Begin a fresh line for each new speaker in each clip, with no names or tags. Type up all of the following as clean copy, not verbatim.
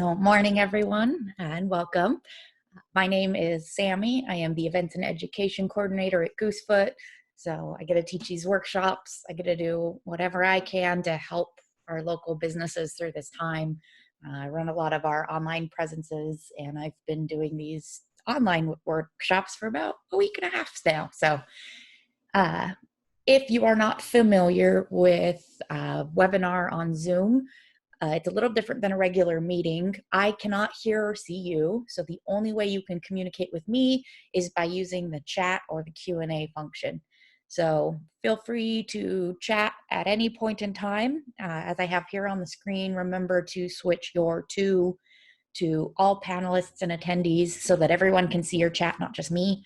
So, morning, everyone, and welcome. My name is Sammy. I am the Events and Education Coordinator at Goosefoot. So, I get to teach these workshops. I get to do whatever I can to help our local businesses through this time. I run a lot of our online presences, and I've been doing these online workshops for about a week and a half now. So, uh, if you are not familiar with a webinar on Zoom, it's a little different than a regular meeting. I cannot hear or see you, so the only way you can communicate with me is by using the chat or the Q&A function. So feel free to chat at any point in time. As I have here on the screen, remember to switch your to all panelists and attendees so that everyone can see your chat, not just me.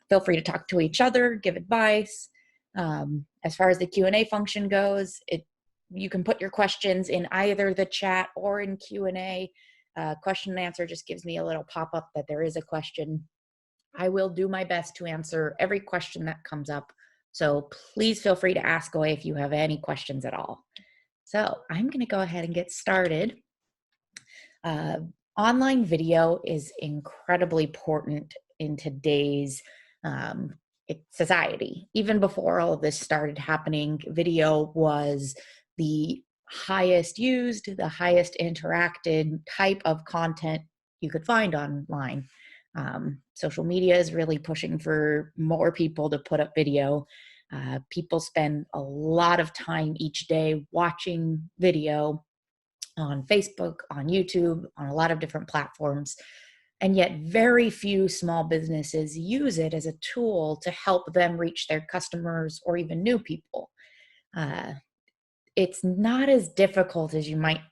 Feel free to talk to each other, give advice. As far as the Q&A function goes, you can put your questions in either the chat or in Q&A. Question and answer just gives me a little pop-up that there is a question. I will do my best to answer every question that comes up. So please feel free to ask away if you have any questions at all. So I'm going to go ahead and get started. Online video is incredibly important in today's society. Even before all of this started happening, video was the highest used, the highest interacted type of content you could find online. Social media is really pushing for more people to put up video. People spend a lot of time each day watching video on Facebook, on YouTube, on a lot of different platforms. And yet very few small businesses use it as a tool to help them reach their customers or even new people. It's not as difficult as you might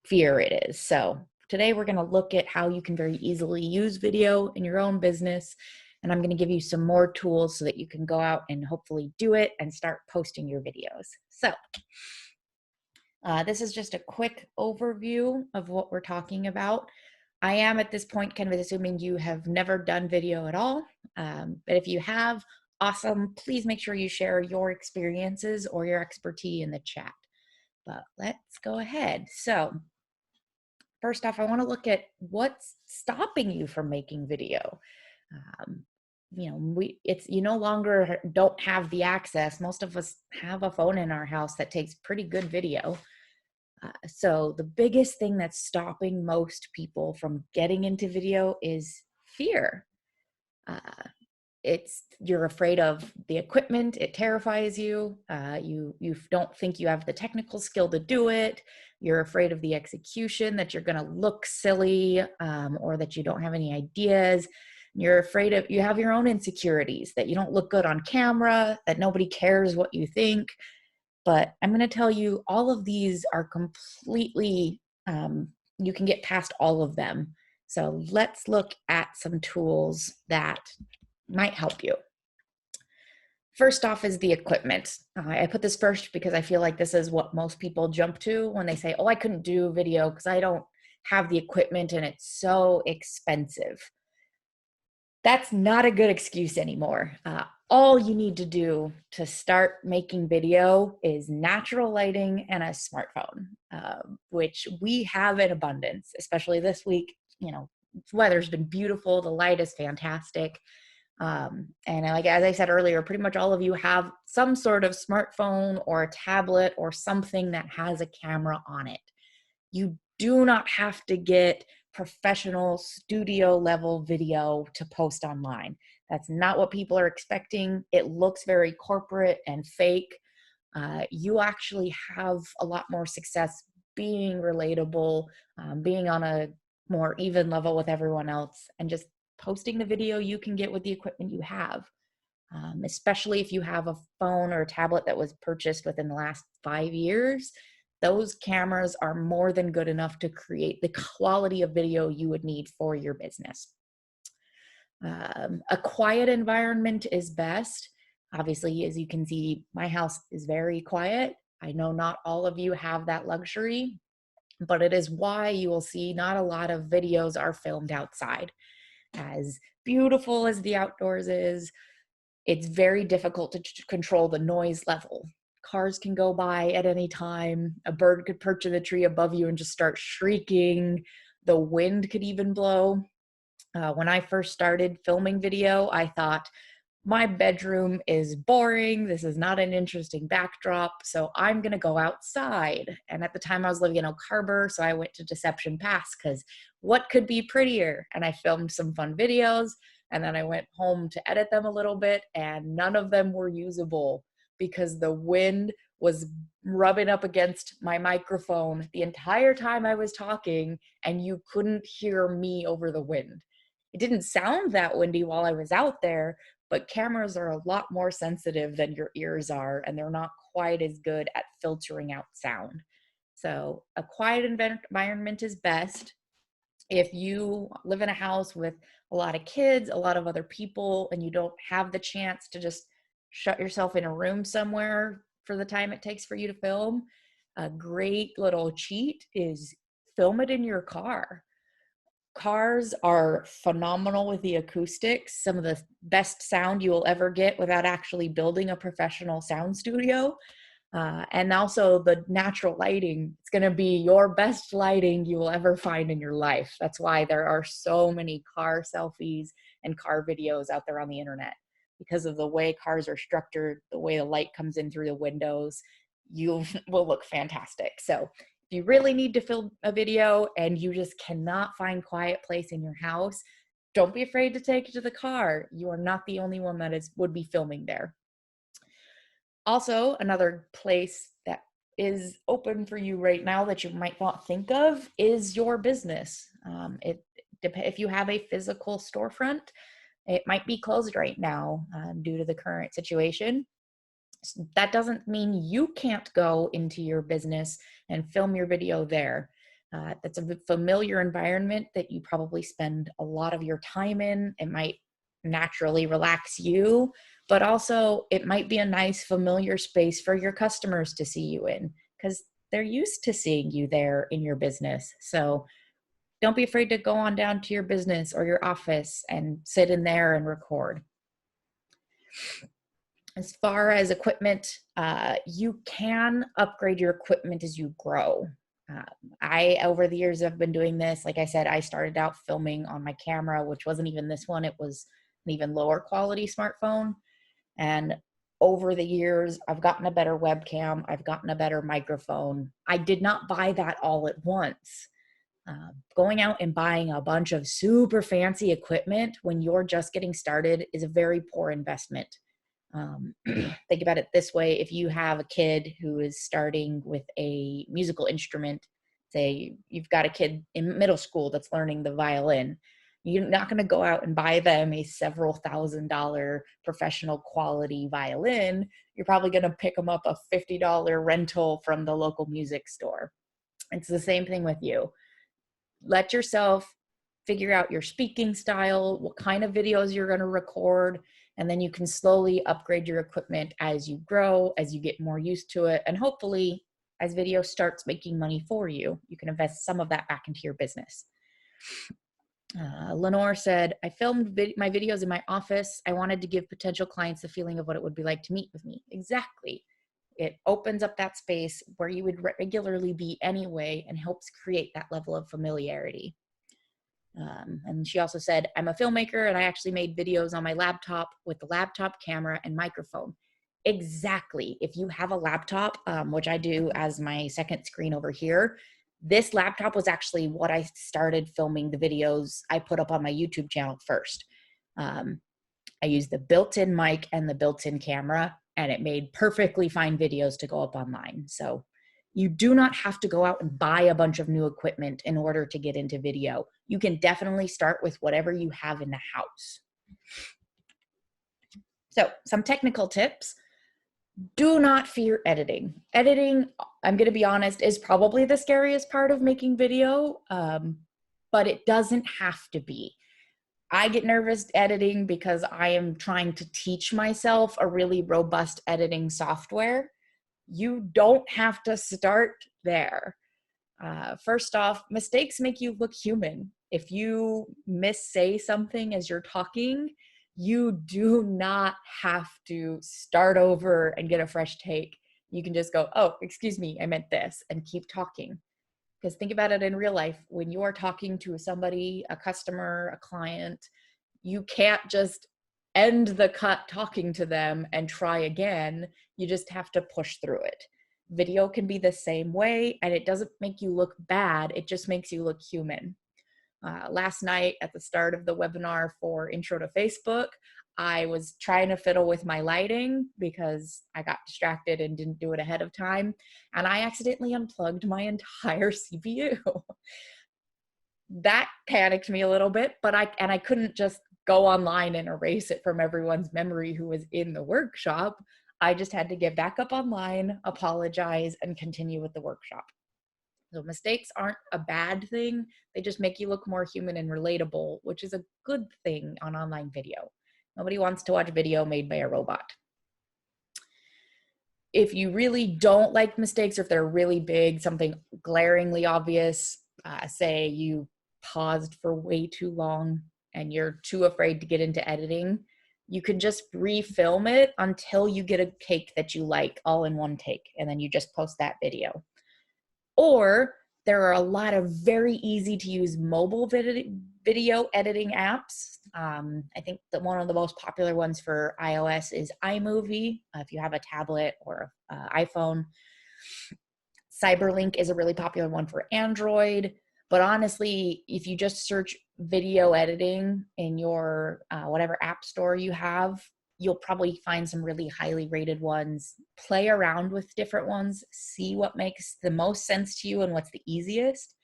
fear it is. So today we're going to look at how you can very easily use video in your own business. And I'm going to give you some more tools so that you can go out and hopefully do it and start posting your videos. So this is just a quick overview of what we're talking about. I am at this point kind of assuming you have never done video at all, but if you have, awesome. Please make sure you share your experiences or your expertise in the chat. But let's go ahead. So first off, I want to look at what's stopping you from making video. You no longer don't have the access. Most of us have a phone in our house that takes pretty good video. So the biggest thing that's stopping most people from getting into video is fear. You're afraid of the equipment. It terrifies you. You don't think you have the technical skill to do it. You're afraid of the execution, that you're going to look silly, or that you don't have any ideas. You're afraid of, you have your own insecurities, that you don't look good on camera, that nobody cares what you think. But I'm going to tell you, all of these are completely, you can get past all of them. So let's look at some tools that might help you. First off is the equipment. I put this first because I feel like this is what most people jump to when they say, oh, I couldn't do video because I don't have the equipment and it's so expensive. That's not a good excuse anymore. All you need to do to start making video is natural lighting and a smartphone, which we have in abundance, especially this week. Weather's been beautiful. The light is fantastic. And like, as I said earlier, pretty much all of you have some sort of smartphone or a tablet or something that has a camera on it. You do not have to get professional studio level video to post online. That's not what people are expecting. It looks very corporate and fake. You actually have a lot more success being relatable, being on a more even level with everyone else, and just posting the video you can get with the equipment you have. Especially if you have a phone or a tablet that was purchased within the last 5 years, those cameras are more than good enough to create the quality of video you would need for your business. A quiet environment is best. Obviously, as you can see, my house is very quiet. I know not all of you have that luxury, but it is why you will see not a lot of videos are filmed outside. As beautiful as the outdoors is, it's very difficult to control the noise level. Cars can go by at any time. A bird could perch in the tree above you and just start shrieking. The wind could even blow. When I first started filming video, I thought, my bedroom is boring. This is not an interesting backdrop. So I'm going to go outside. And at the time I was living in Oak Harbor. So I went to Deception Pass because what could be prettier? And I filmed some fun videos. And then I went home to edit them a little bit. And none of them were usable because the wind was rubbing up against my microphone the entire time I was talking. And you couldn't hear me over the wind. It didn't sound that windy while I was out there, but cameras are a lot more sensitive than your ears are, and they're not quite as good at filtering out sound. So a quiet environment is best. If you live in a house with a lot of kids, a lot of other people, and you don't have the chance to just shut yourself in a room somewhere for the time it takes for you to film, a great little cheat is film it in your car. Cars are phenomenal with the acoustics, some of the best sound you will ever get without actually building a professional sound studio. And also the natural lighting, it's going to be your best lighting you will ever find in your life. That's why there are so many car selfies and car videos out there on the internet, because of the way cars are structured, the way the light comes in through the windows, you will look fantastic. So if you really need to film a video and you just cannot find quiet place in your house, don't be afraid to take it to the car. You are not the only one that would be filming there. Also, another place that is open for you right now that you might not think of is your business. If you have a physical storefront, it might be closed right now due to the current situation. That doesn't mean you can't go into your business and film your video there. That's a familiar environment that you probably spend a lot of your time in. It might naturally relax you, but also it might be a nice familiar space for your customers to see you in because they're used to seeing you there in your business. So don't be afraid to go on down to your business or your office and sit in there and record. As far as equipment, you can upgrade your equipment as you grow. Over the years, I've been doing this. Like I said, I started out filming on my camera, which wasn't even this one. It was an even lower quality smartphone. And over the years, I've gotten a better webcam. I've gotten a better microphone. I did not buy that all at once. Going out and buying a bunch of super fancy equipment when you're just getting started is a very poor investment. Think about it this way. If you have a kid who is starting with a musical instrument, say you've got a kid in middle school that's learning the violin, you're not going to go out and buy them a several $1,000 professional quality violin. You're probably going to pick them up a $50 rental from the local music store. It's the same thing with you. Let yourself figure out your speaking style, what kind of videos you're going to record, and then you can slowly upgrade your equipment as you grow, as you get more used to it, and hopefully as video starts making money for you, you can invest some of that back into your business. Lenore said, I filmed my videos in my office. I wanted to give potential clients the feeling of what it would be like to meet with me. Exactly. It opens up that space where you would regularly be anyway and helps create that level of familiarity. And she also said, I'm a filmmaker and I actually made videos on my laptop with the laptop camera and microphone. Exactly. If you have a laptop, which I do as my second screen over here, this laptop was actually what I started filming the videos I put up on my YouTube channel first. I used the built-in mic and the built-in camera, and it made perfectly fine videos to go up online. So you do not have to go out and buy a bunch of new equipment in order to get into video. You can definitely start with whatever you have in the house. So some technical tips. Do not fear editing. Editing, I'm going to be honest, is probably the scariest part of making video, but it doesn't have to be. I get nervous editing because I am trying to teach myself a really robust editing software. You don't have to start there. First off, mistakes make you look human. If you missay something as you're talking, you do not have to start over and get a fresh take. You can just go, oh, excuse me, I meant this, and keep talking. Because think about it in real life, when you are talking to somebody, a customer, a client, you can't just end the cut talking to them and try again. You just have to push through it. Video can be the same way, and it doesn't make you look bad. It just makes you look human. Last night at the start of the webinar for Intro to Facebook, I was trying to fiddle with my lighting because I got distracted and didn't do it ahead of time. And I accidentally unplugged my entire CPU. That panicked me a little bit, but I couldn't just go online and erase it from everyone's memory who was in the workshop. I just had to get back up online, apologize, and continue with the workshop. So mistakes aren't a bad thing. They just make you look more human and relatable, which is a good thing on online video. Nobody wants to watch video made by a robot. If you really don't like mistakes, or if they're really big, something glaringly obvious, say you paused for way too long and you're too afraid to get into editing, you can just refilm it until you get a take that you like all in one take, and then you just post that video. Or there are a lot of very easy to use mobile video editing apps. I think that one of the most popular ones for iOS is iMovie, if you have a tablet or iPhone. Cyberlink is a really popular one for Android. But honestly, if you just search video editing in your whatever app store you have, you'll probably find some really highly rated ones. Play around with different ones, see what makes the most sense to you and what's the easiest.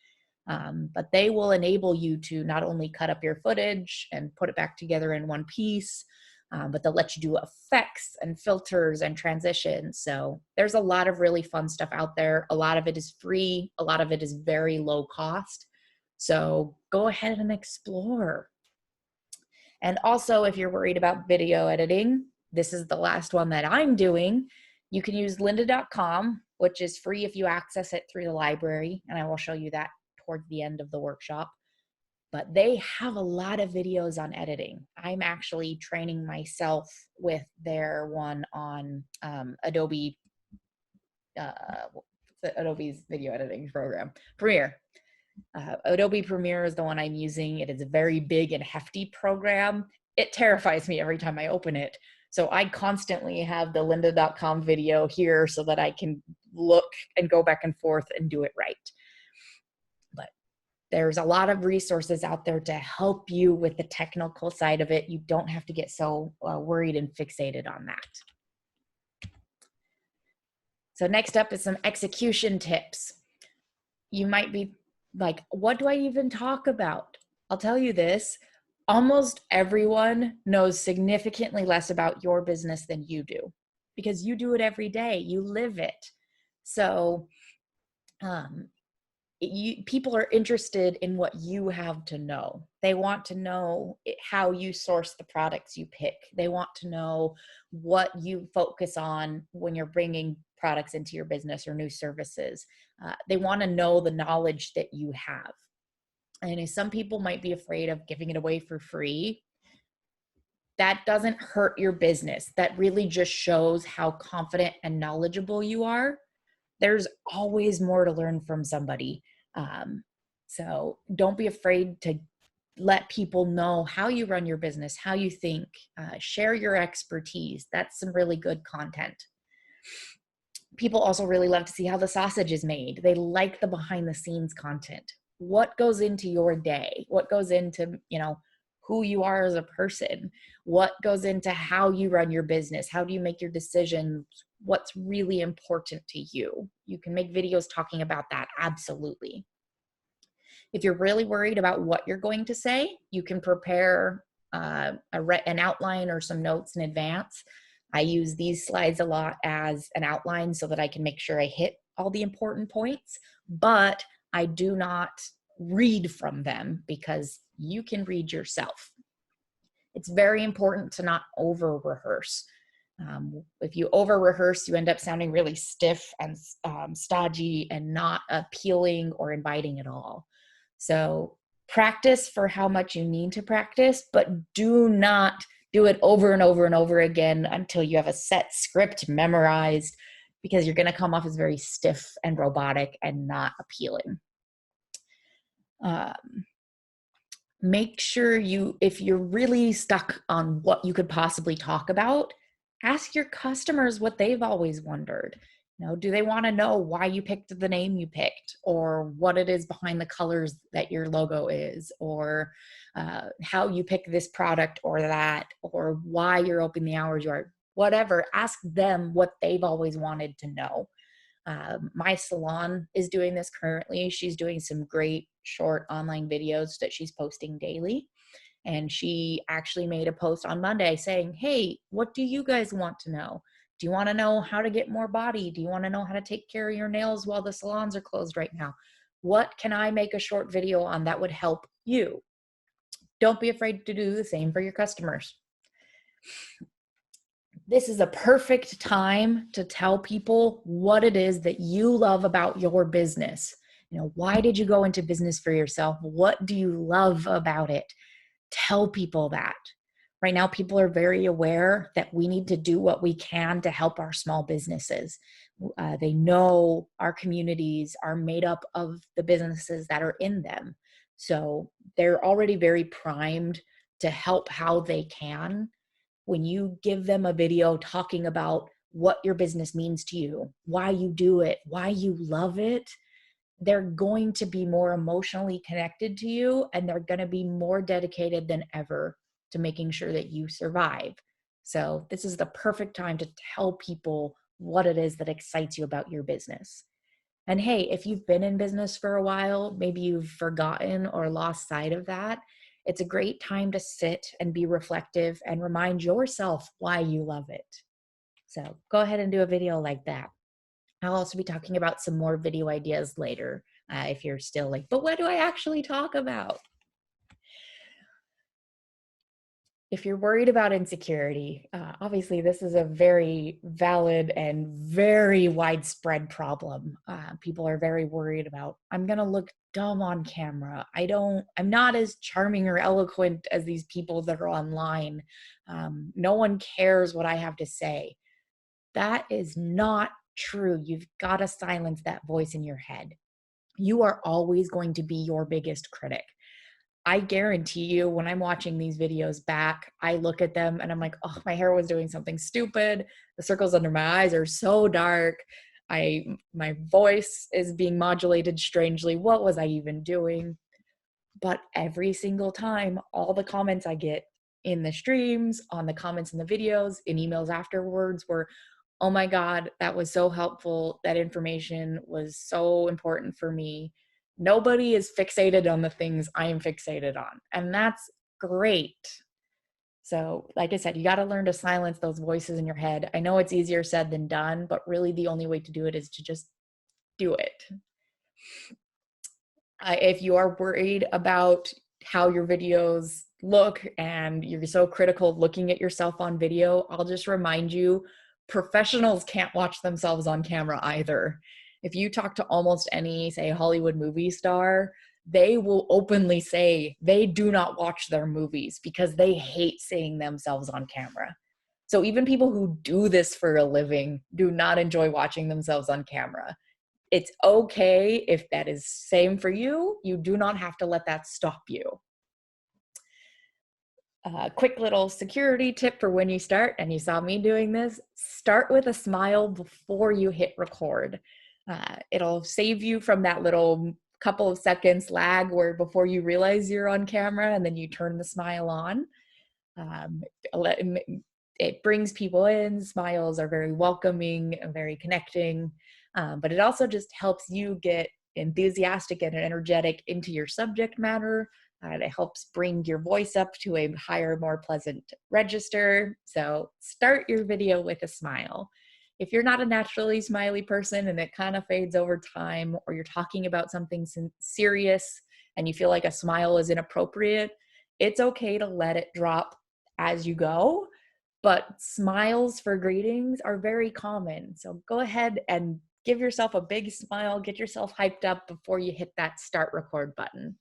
But they will enable you to not only cut up your footage and put it back together in one piece, but they'll let you do effects and filters and transitions. So there's a lot of really fun stuff out there. A lot of it is free. A lot of it is very low cost. So go ahead and explore. And also, if you're worried about video editing, this is the last one that I'm doing. You can use lynda.com, which is free if you access it through the library. And I will show you that towards the end of the workshop. But they have a lot of videos on editing. I'm actually training myself with their one on Adobe's video editing program, Premiere. Adobe Premiere is the one I'm using. It is a very big and hefty program. It terrifies me every time I open it. So I constantly have the lynda.com video here so that I can look and go back and forth and do it right. But there's a lot of resources out there to help you with the technical side of it. You don't have to get so worried and fixated on that. So next up is some execution tips. You might be like, what do I even talk about? I'll tell you this, almost everyone knows significantly less about your business than you do, because you do it every day, you live it. So people are interested in what you have to know. They want to know how you source the products you pick. They want to know what you focus on when you're bringing products into your business or new services. They want to know the knowledge that you have. And some people might be afraid of giving it away for free. That doesn't hurt your business. That really just shows how confident and knowledgeable you are. There's always more to learn from somebody. So don't be afraid to let people know how you run your business, how you think, share your expertise. That's some really good content. People also really love to see how the sausage is made. They like the behind the scenes content. What goes into your day? What goes into, who you are as a person? What goes into how you run your business? How do you make your decisions? What's really important to you? You can make videos talking about that, absolutely. If you're really worried about what you're going to say, you can prepare an outline or some notes in advance. I use these slides a lot as an outline so that I can make sure I hit all the important points, but I do not read from them because you can read yourself. It's very important to not over rehearse. If you over rehearse, you end up sounding really stiff and stodgy and not appealing or inviting at all. So practice for how much you need to practice, but do not do it over and over and over again until you have a set script memorized, because you're going to come off as very stiff and robotic and not appealing. Make sure if you're really stuck on what you could possibly talk about, ask your customers what they've always wondered. Do they want to know why you picked the name you picked, or what it is behind the colors that your logo is, or how you pick this product or that, or why you're open the hours you are? Whatever, ask them what they've always wanted to know. My salon is doing this currently. She's doing some great short online videos that she's posting daily. And she actually made a post on Monday saying, hey, what do you guys want to know? Do you want to know how to get more body? Do you want to know how to take care of your nails while the salons are closed right now? What can I make a short video on that would help you? Don't be afraid to do the same for your customers. This is a perfect time to tell people what it is that you love about your business. Why did you go into business for yourself? What do you love about it? Tell people that. Right now, people are very aware that we need to do what we can to help our small businesses. They know our communities are made up of the businesses that are in them. So they're already very primed to help how they can. When you give them a video talking about what your business means to you, why you do it, why you love it, they're going to be more emotionally connected to you, and they're going to be more dedicated than ever to making sure that you survive. So this is the perfect time to tell people what it is that excites you about your business. And hey, if you've been in business for a while, maybe you've forgotten or lost sight of that, it's a great time to sit and be reflective and remind yourself why you love it. So go ahead and do a video like that. I'll also be talking about some more video ideas later if you're still like, but what do I actually talk about? If you're worried about insecurity, obviously this is a very valid and very widespread problem. People are very worried about, I'm going to look dumb on camera. I'm not as charming or eloquent as these people that are online. No one cares what I have to say. That is not true. You've got to silence that voice in your head. You are always going to be your biggest critic. I guarantee you, when I'm watching these videos back, I look at them and I'm like, oh, my hair was doing something stupid. The circles under my eyes are so dark. My voice is being modulated strangely. What was I even doing? But every single time, all the comments I get in the streams, on the comments in the videos, in emails afterwards were, oh my God, that was so helpful. That information was so important for me. Nobody is fixated on the things I am fixated on. And that's great. So, like I said, you got to learn to silence those voices in your head. I know it's easier said than done, but really the only way to do it is to just do it. If you are worried about how your videos look and you're so critical looking at yourself on video, I'll just remind you, professionals can't watch themselves on camera either. If you talk to almost any, say, Hollywood movie star, they will openly say they do not watch their movies because they hate seeing themselves on camera. So even people who do this for a living do not enjoy watching themselves on camera. It's okay if that is same for you. You do not have to let that stop you. Quick little security tip for when you start, and you saw me doing this, start with a smile before you hit record. It'll save you from that little couple of seconds lag where before you realize you're on camera and then you turn the smile on. It brings people in. Smiles are very welcoming and very connecting, but it also just helps you get enthusiastic and energetic into your subject matter. It helps bring your voice up to a higher, more pleasant register. So start your video with a smile. If you're not a naturally smiley person and it kind of fades over time, or you're talking about something serious and you feel like a smile is inappropriate, it's okay to let it drop as you go. But smiles for greetings are very common. So go ahead and give yourself a big smile, get yourself hyped up before you hit that start record button.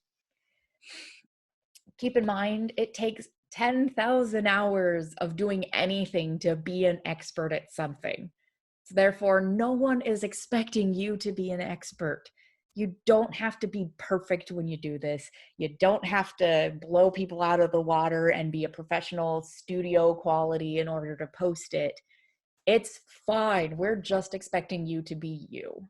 Keep in mind, it takes 10,000 hours of doing anything to be an expert at something. So therefore, no one is expecting you to be an expert. You don't have to be perfect when you do this. You don't have to blow people out of the water and be a professional studio quality in order to post it. It's fine. We're just expecting you to be you.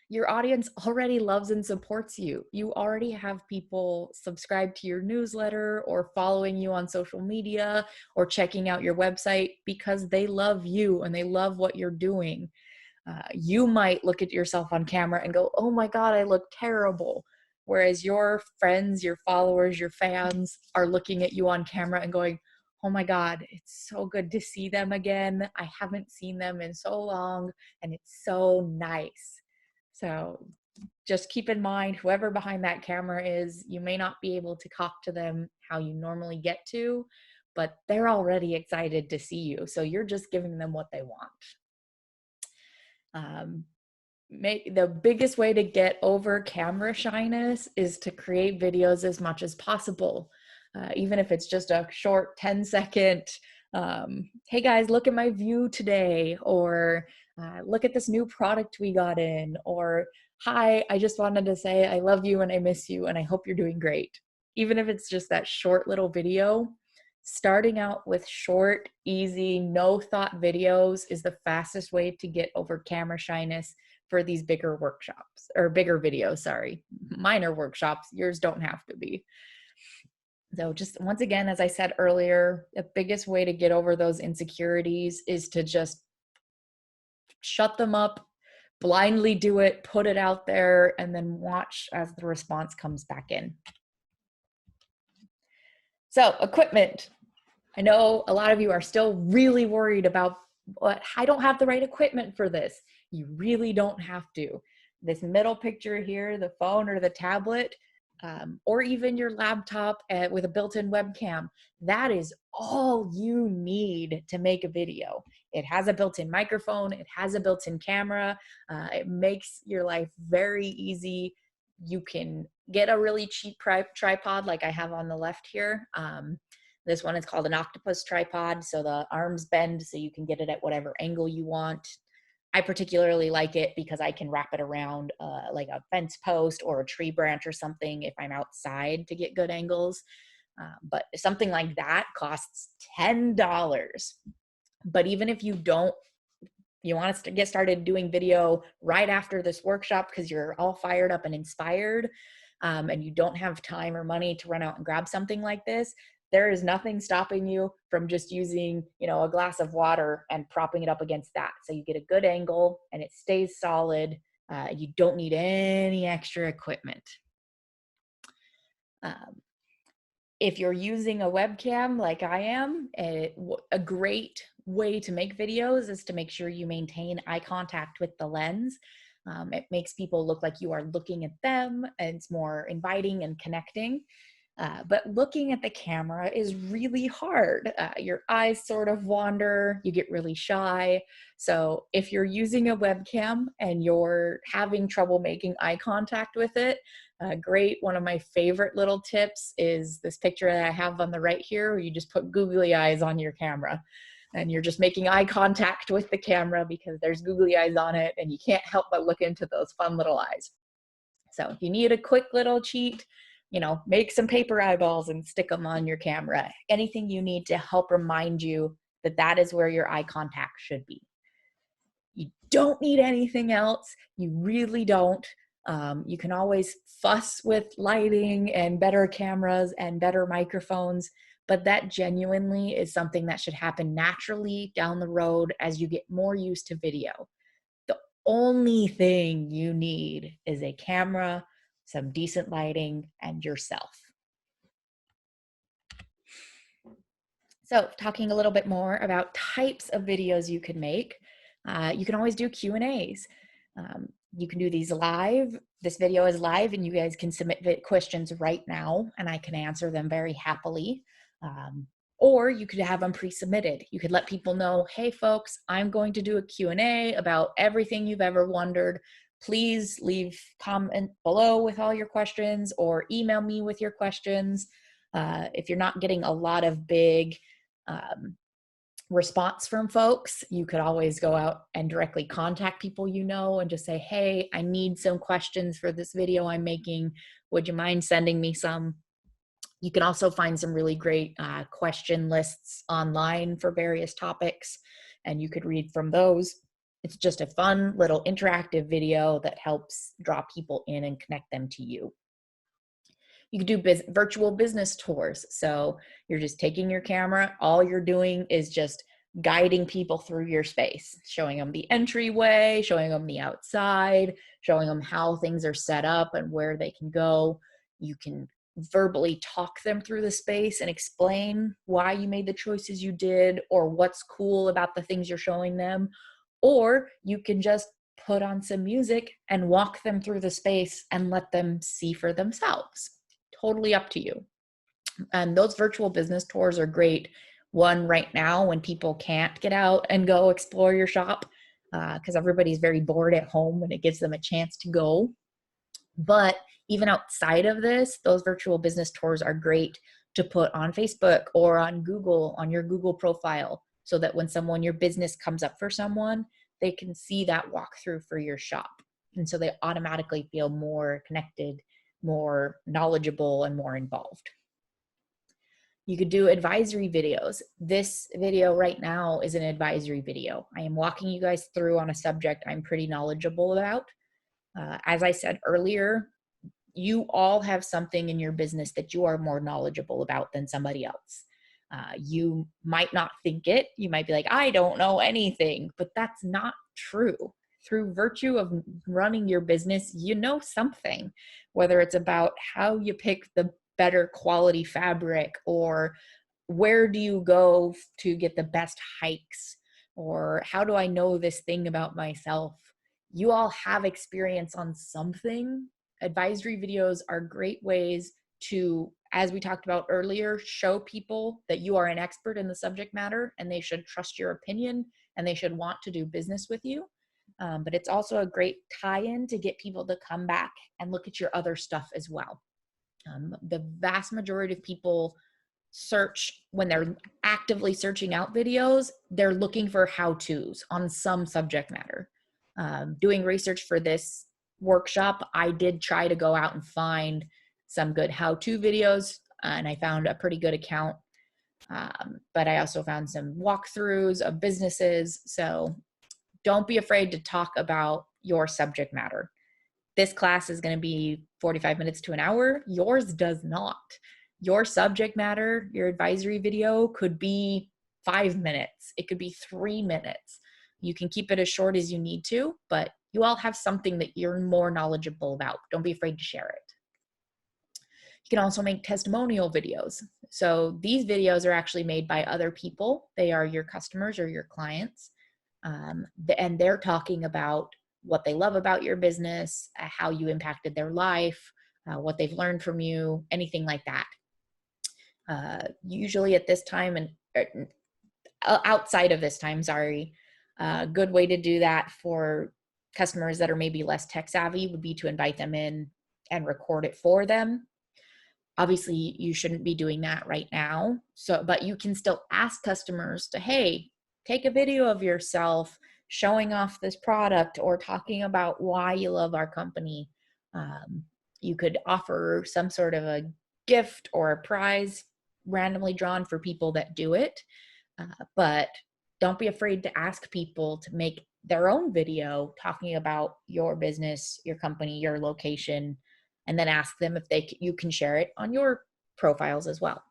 Your audience already loves and supports you. You already have people subscribed to your newsletter or following you on social media or checking out your website because they love you and they love what you're doing. You might look at yourself on camera and go, oh my God, I look terrible. Whereas your friends, your followers, your fans are looking at you on camera and going, oh my God, it's so good to see them again. I haven't seen them in so long and it's so nice. So just keep in mind, whoever behind that camera is, you may not be able to talk to them how you normally get to, but they're already excited to see you. So you're just giving them what they want. The biggest way to get over camera shyness is to create videos as much as possible. Even if it's just a short 10-second, hey guys, look at my view today, or look at this new product we got in, or hi, I just wanted to say I love you and I miss you and I hope you're doing great. Even if it's just that short little video, starting out with short, easy, no thought videos is the fastest way to get over camera shyness for these bigger workshops, or bigger videos, sorry. Minor workshops, yours don't have to be. So just once again, as I said earlier, the biggest way to get over those insecurities is to just shut them up, blindly do it, put it out there, and then watch as the response comes back in. So equipment. I know a lot of you are still really worried about, what, I don't have the right equipment for this. You really don't have to. This middle picture here, the phone or the tablet, or even your laptop with a built-in webcam, that is all you need to make a video. It has a built-in microphone, it has a built-in camera, it makes your life very easy. You can get a really cheap tripod like I have on the left here. This one is called an octopus tripod, so the arms bend so you can get it at whatever angle you want. I particularly like it because I can wrap it around like a fence post or a tree branch or something if I'm outside to get good angles. But something like that costs $10. But even if you don't, you want to get started doing video right after this workshop because you're all fired up and inspired, and you don't have time or money to run out and grab something like this, there is nothing stopping you from just using, a glass of water and propping it up against that. So you get a good angle and it stays solid. You don't need any extra equipment. If you're using a webcam like I am, a great way to make videos is to make sure you maintain eye contact with the lens. It makes people look like you are looking at them, and it's more inviting and connecting. But looking at the camera is really hard. Your eyes sort of wander, you get really shy. So if you're using a webcam and you're having trouble making eye contact with it, one of my favorite little tips is this picture that I have on the right here, where you just put googly eyes on your camera. And you're just making eye contact with the camera because there's googly eyes on it and you can't help but look into those fun little eyes. So if you need a quick little cheat, make some paper eyeballs and stick them on your camera. Anything you need to help remind you that that is where your eye contact should be. You don't need anything else. You really don't. You can always fuss with lighting and better cameras and better microphones, but that genuinely is something that should happen naturally down the road as you get more used to video. The only thing you need is a camera, some decent lighting, and yourself. So talking a little bit more about types of videos you can make, you can always do Q&As. You can do these live. This video is live and you guys can submit questions right now and I can answer them very happily. Or you could have them pre-submitted. You could let people know, hey folks, I'm going to do a Q&A about everything you've ever wondered. Please leave comment below with all your questions or email me with your questions. If you're not getting a lot of big response from folks. You could always go out and directly contact people you know and just say, hey, I need some questions for this video I'm making. Would you mind sending me some? You can also find some really great question lists online for various topics, and you could read from those. It's just a fun little interactive video that helps draw people in and connect them to you. You could do virtual business tours. So you're just taking your camera. All you're doing is just guiding people through your space, showing them the entryway, showing them the outside, showing them how things are set up and where they can go. You can verbally talk them through the space and explain why you made the choices you did or what's cool about the things you're showing them. Or you can just put on some music and walk them through the space and let them see for themselves. Totally up to you. And those virtual business tours are great. One right now when people can't get out and go explore your shop because everybody's very bored at home and it gives them a chance to go. But even outside of this, those virtual business tours are great to put on Facebook or on Google, on your Google profile, so that when your business comes up for someone, they can see that walkthrough for your shop. And so they automatically feel more connected, more knowledgeable, and more involved. You could do advisory videos. This video right now is an advisory video. I am walking you guys through on a subject I'm pretty knowledgeable about. As I said earlier, you all have something in your business that you are more knowledgeable about than somebody else. You might not think it. You might be like, I don't know anything, but that's not true. Through virtue of running your business, you know something, whether it's about how you pick the better quality fabric, or where do you go to get the best hikes, or how do I know this thing about myself. You all have experience on something. Advisory videos are great ways to, as we talked about earlier, show people that you are an expert in the subject matter and they should trust your opinion and they should want to do business with you. But it's also a great tie-in to get people to come back and look at your other stuff as well. The vast majority of people search, when they're actively searching out videos, they're looking for how-tos on some subject matter. Doing research for this workshop, I did try to go out and find some good how-to videos, and I found a pretty good account. But I also found some walkthroughs of businesses. So don't be afraid to talk about your subject matter. This class is going to be 45 minutes to an hour. Yours does not. Your subject matter, your advisory video could be 5 minutes. It could be 3 minutes. You can keep it as short as you need to, but you all have something that you're more knowledgeable about. Don't be afraid to share it. You can also make testimonial videos. So these videos are actually made by other people. They are your customers or your clients. And they're talking about what they love about your business, how you impacted their life, what they've learned from you, anything like that. Usually at this time, and outside of this time, a good way to do that for customers that are maybe less tech savvy would be to invite them in and record it for them. Obviously, you shouldn't be doing that right now. But you can still ask customers to, hey, take a video of yourself showing off this product or talking about why you love our company. You could offer some sort of a gift or a prize randomly drawn for people that do it. But don't be afraid to ask people to make their own video talking about your business, your company, your location, and then ask them if you can share it on your profiles as well.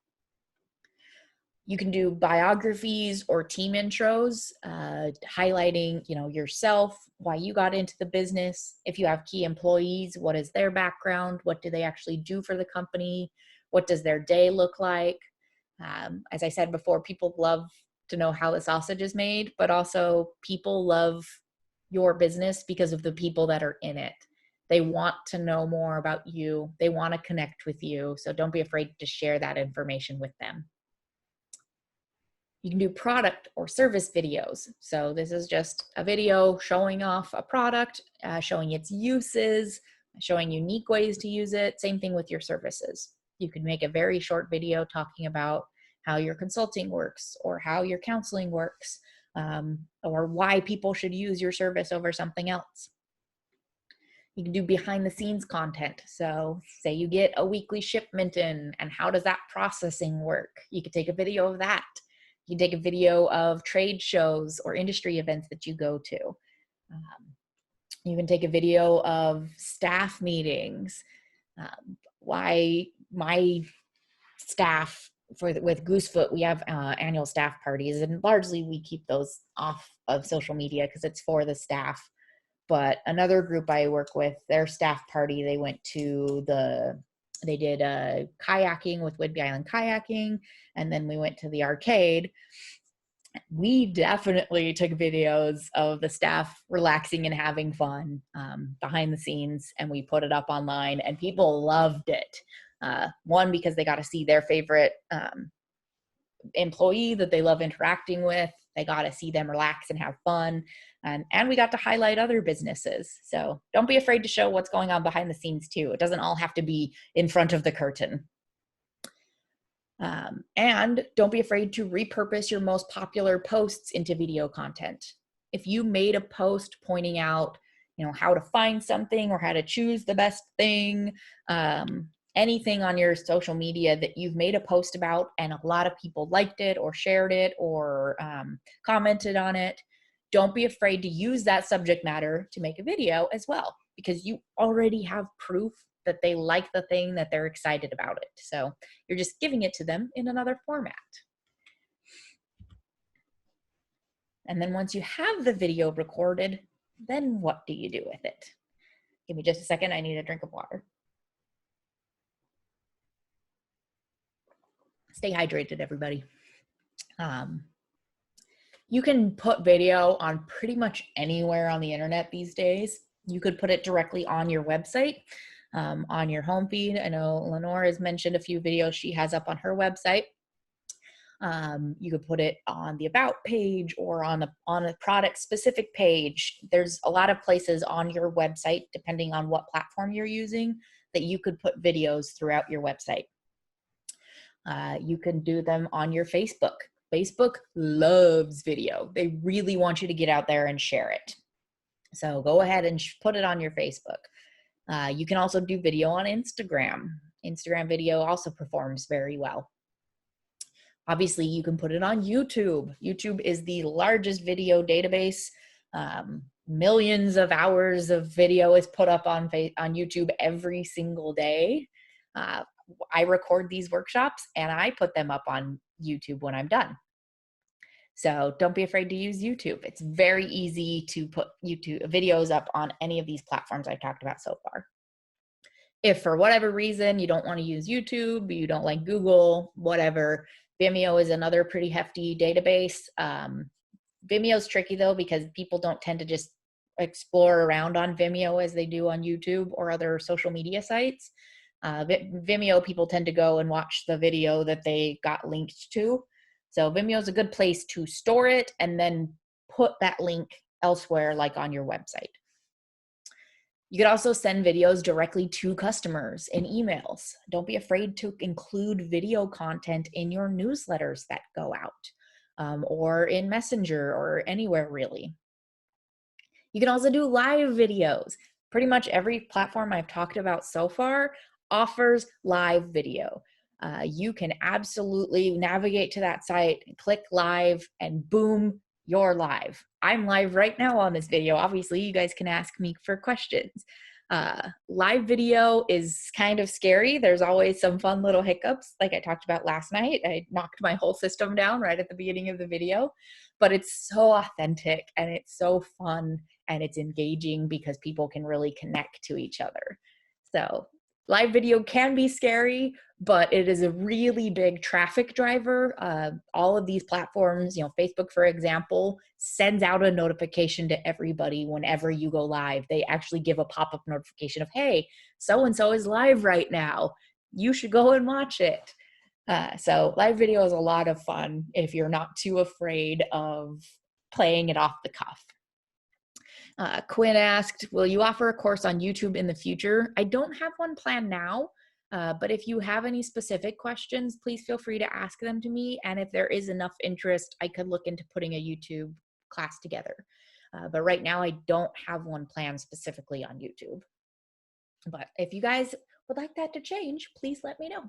You can do biographies or team intros, highlighting, yourself, why you got into the business. If you have key employees, what is their background? What do they actually do for the company? What does their day look like? As I said before, people love to know how the sausage is made, but also people love your business because of the people that are in it. They want to know more about you. They want to connect with you. So don't be afraid to share that information with them. You can do product or service videos. So this is just a video showing off a product, showing its uses, showing unique ways to use it. Same thing with your services. You can make a very short video talking about how your consulting works or how your counseling works, or why people should use your service over something else. You can do behind the scenes content. So say you get a weekly shipment in, and how does that processing work? You could take a video of that. You can take a video of trade shows or industry events that you go to. You can take a video of staff meetings. Why my staff with Goosefoot, we have annual staff parties, and largely we keep those off of social media because it's for the staff. But another group I work with, their staff party, they did kayaking with Whidbey Island Kayaking, and then we went to the arcade. We definitely took videos of the staff relaxing and having fun behind the scenes, and we put it up online, and people loved it. One, because they got to see their favorite employee that they love interacting with. They got to see them relax and have fun. And we got to highlight other businesses. So don't be afraid to show what's going on behind the scenes too. It doesn't all have to be in front of the curtain. And don't be afraid to repurpose your most popular posts into video content. If you made a post pointing out, how to find something or how to choose the best thing, anything on your social media that you've made a post about and a lot of people liked it or shared it or commented on it, don't be afraid to use that subject matter to make a video as well, because you already have proof that they like the thing, that they're excited about it. So you're just giving it to them in another format. And then once you have the video recorded, then what do you do with it? Give me just a second. I need a drink of water. Stay hydrated, everybody. You can put video on pretty much anywhere on the internet these days. You could put it directly on your website, on your home feed. I know Lenore has mentioned a few videos she has up on her website. You could put it on the about page or on a product specific page. There's a lot of places on your website, depending on what platform you're using, that you could put videos throughout your website. You can do them on your Facebook. Facebook loves video. They really want you to get out there and share it. So go ahead and put it on your Facebook. You can also do video on Instagram. Instagram video also performs very well. Obviously, you can put it on YouTube. YouTube is the largest video database. Millions of hours of video is put up on YouTube every single day. I record these workshops and I put them up on YouTube when I'm done. So don't be afraid to use YouTube. It's very easy to put YouTube videos up on any of these platforms I've talked about so far. If for whatever reason you don't want to use YouTube, you don't like Google, whatever, Vimeo is another pretty hefty database. Vimeo's tricky though, because people don't tend to just explore around on Vimeo as they do on YouTube or other social media sites. Vimeo, people tend to go and watch the video that they got linked to. So Vimeo is a good place to store it and then put that link elsewhere, like on your website. You could also send videos directly to customers in emails. Don't be afraid to include video content in your newsletters that go out, or in Messenger or anywhere really. You can also do live videos. Pretty much every platform I've talked about so far offers live video. You can absolutely navigate to that site, click live, and boom, you're live. I'm live right now on this video. Obviously, you guys can ask me for questions. Live video is kind of scary. There's always some fun little hiccups, like I talked about last night. I knocked my whole system down right at the beginning of the video, but it's so authentic and it's so fun and it's engaging because people can really connect to each other. So live video can be scary, but it is a really big traffic driver. All of these platforms, Facebook, for example, sends out a notification to everybody whenever you go live. They actually give a pop-up notification of, hey, so-and-so is live right now. You should go and watch it. So live video is a lot of fun if you're not too afraid of playing it off the cuff. Quinn asked, will you offer a course on YouTube in the future? I don't have one planned now. But if you have any specific questions, please feel free to ask them to me. And if there is enough interest, I could look into putting a YouTube class together. But right now, I don't have one planned specifically on YouTube. But if you guys would like that to change, please let me know.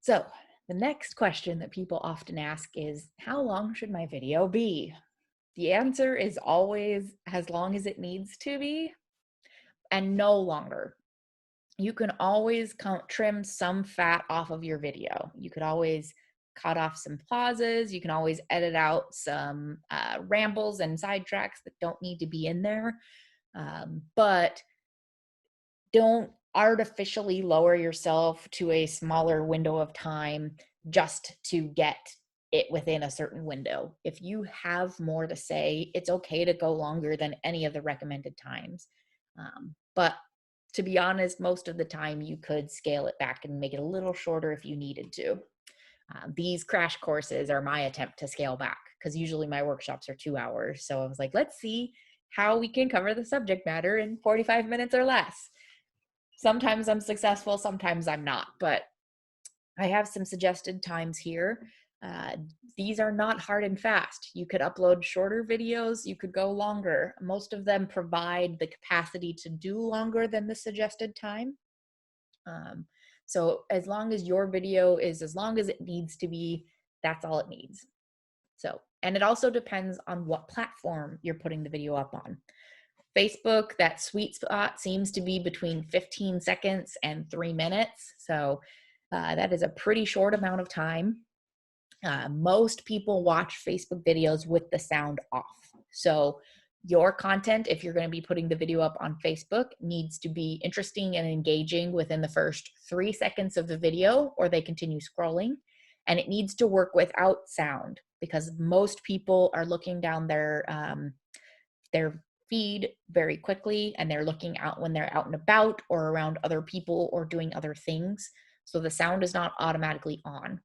So the next question that people often ask is, how long should my video be? The answer is always as long as it needs to be and no longer. You can always trim some fat off of your video. You could always cut off some pauses. You can always edit out some rambles and sidetracks that don't need to be in there. But don't artificially lower yourself to a smaller window of time just to get it within a certain window. If you have more to say, it's okay to go longer than any of the recommended times. But to be honest, most of the time you could scale it back and make it a little shorter if you needed to. These crash courses are my attempt to scale back because usually my workshops are 2 hours. So I was like, let's see how we can cover the subject matter in 45 minutes or less. Sometimes I'm successful, sometimes I'm not, but I have some suggested times here. These are not hard and fast. You could upload shorter videos, you could go longer. Most of them provide the capacity to do longer than the suggested time. So as long as your video is as long as it needs to be, that's all it needs. So, and it also depends on what platform you're putting the video up on. Facebook, that sweet spot seems to be between 15 seconds and 3 minutes. So that is a pretty short amount of time. Most people watch Facebook videos with the sound off. So your content, if you're going to be putting the video up on Facebook, needs to be interesting and engaging within the first 3 seconds of the video, or they continue scrolling. And it needs to work without sound because most people are looking down their feed very quickly, and they're looking out when they're out and about or around other people or doing other things. So the sound is not automatically on.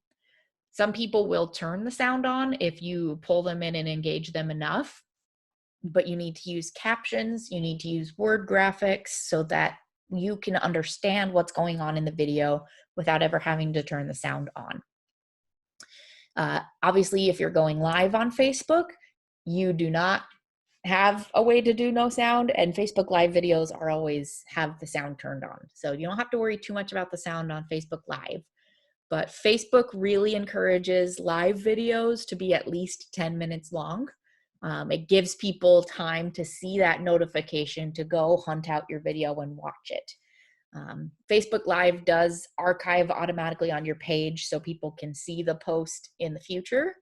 Some people will turn the sound on if you pull them in and engage them enough, but you need to use captions, you need to use word graphics so that you can understand what's going on in the video without ever having to turn the sound on. Obviously, if you're going live on Facebook, you do not have a way to do no sound, and Facebook Live videos are always have the sound turned on. So you don't have to worry too much about the sound on Facebook Live. But Facebook really encourages live videos to be at least 10 minutes long. It gives people time to see that notification to go hunt out your video and watch it. Facebook Live does archive automatically on your page so people can see the post in the future.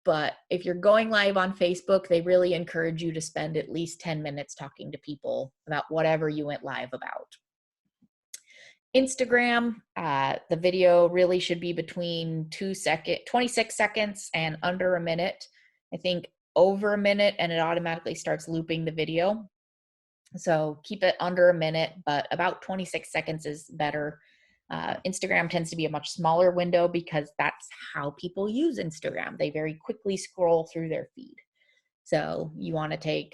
But if you're going live on Facebook, they really encourage you to spend at least 10 minutes talking to people about whatever you went live about. Instagram, the video really should be between 26 seconds and under a minute. I think over a minute and it automatically starts looping the video. So keep it under a minute, but about 26 seconds is better. Instagram tends to be a much smaller window because that's how people use Instagram. They very quickly scroll through their feed. So you want to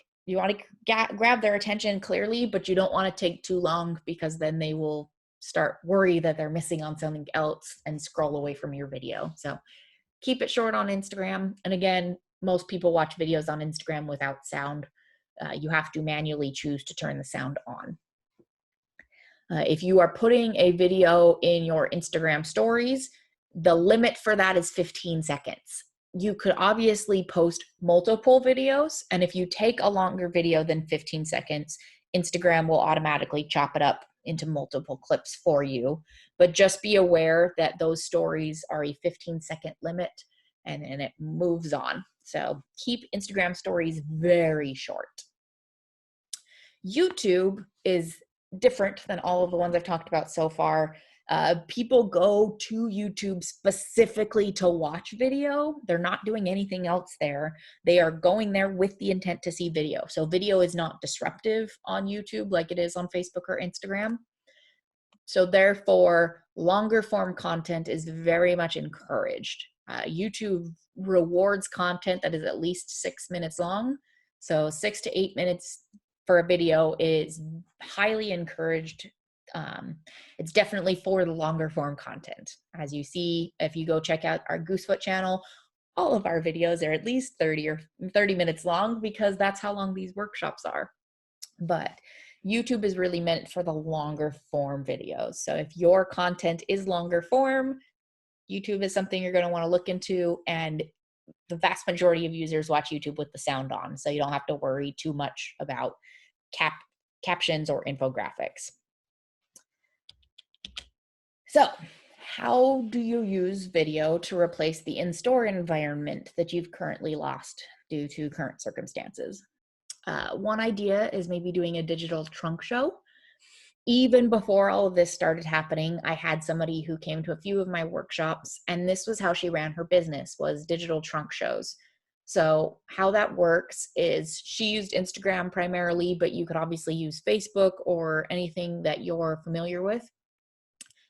grab their attention clearly, but you don't want to take too long because then they will start worry that they're missing on something else and scroll away from your video. So keep it short on Instagram. And again, most people watch videos on Instagram without sound. You have to manually choose to turn the sound on. If you are putting a video in your Instagram stories, the limit for that is 15 seconds. You could obviously post multiple videos, and if you take a longer video than 15 seconds, Instagram will automatically chop it up into multiple clips for you. But just be aware that those stories are a 15-second limit, and it moves on. So keep Instagram stories very short. YouTube is different than all of the ones I've talked about so far. People go to YouTube specifically to watch video. They're not doing anything else there. They are going there with the intent to see video. So video is not disruptive on YouTube like it is on Facebook or Instagram. So therefore, longer form content is very much encouraged. YouTube rewards content that is at least 6 minutes long. So 6 to 8 minutes for a video is highly encouraged. It's definitely for the longer form content. As you see, if you go check out our Goosefoot channel, all of our videos are at least 30 minutes long, because that's how long these workshops are. But YouTube is really meant for the longer form videos. So if your content is longer form, YouTube is something you're going to want to look into. And the vast majority of users watch YouTube with the sound on, so you don't have to worry too much about captions or infographics. So how do you use video to replace the in-store environment that you've currently lost due to current circumstances? One idea is maybe doing a digital trunk show. Even before all of this started happening, I had somebody who came to a few of my workshops, and this was how she ran her business, was digital trunk shows. So how that works is she used Instagram primarily, but you could obviously use Facebook or anything that you're familiar with.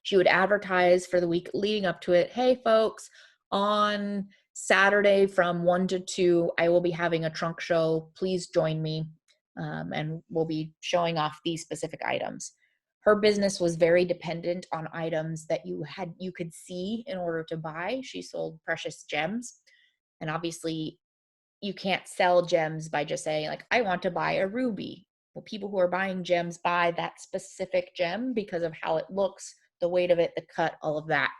She would advertise for the week leading up to it. Hey folks, on Saturday from 1 to 2, I will be having a trunk show. Please join me. And we'll be showing off these specific items. Her business was very dependent on items that you could see in order to buy. She sold precious gems. And obviously you can't sell gems by just saying like, I want to buy a ruby. Well, people who are buying gems buy that specific gem because of how it looks, the weight of it, the cut, all of that.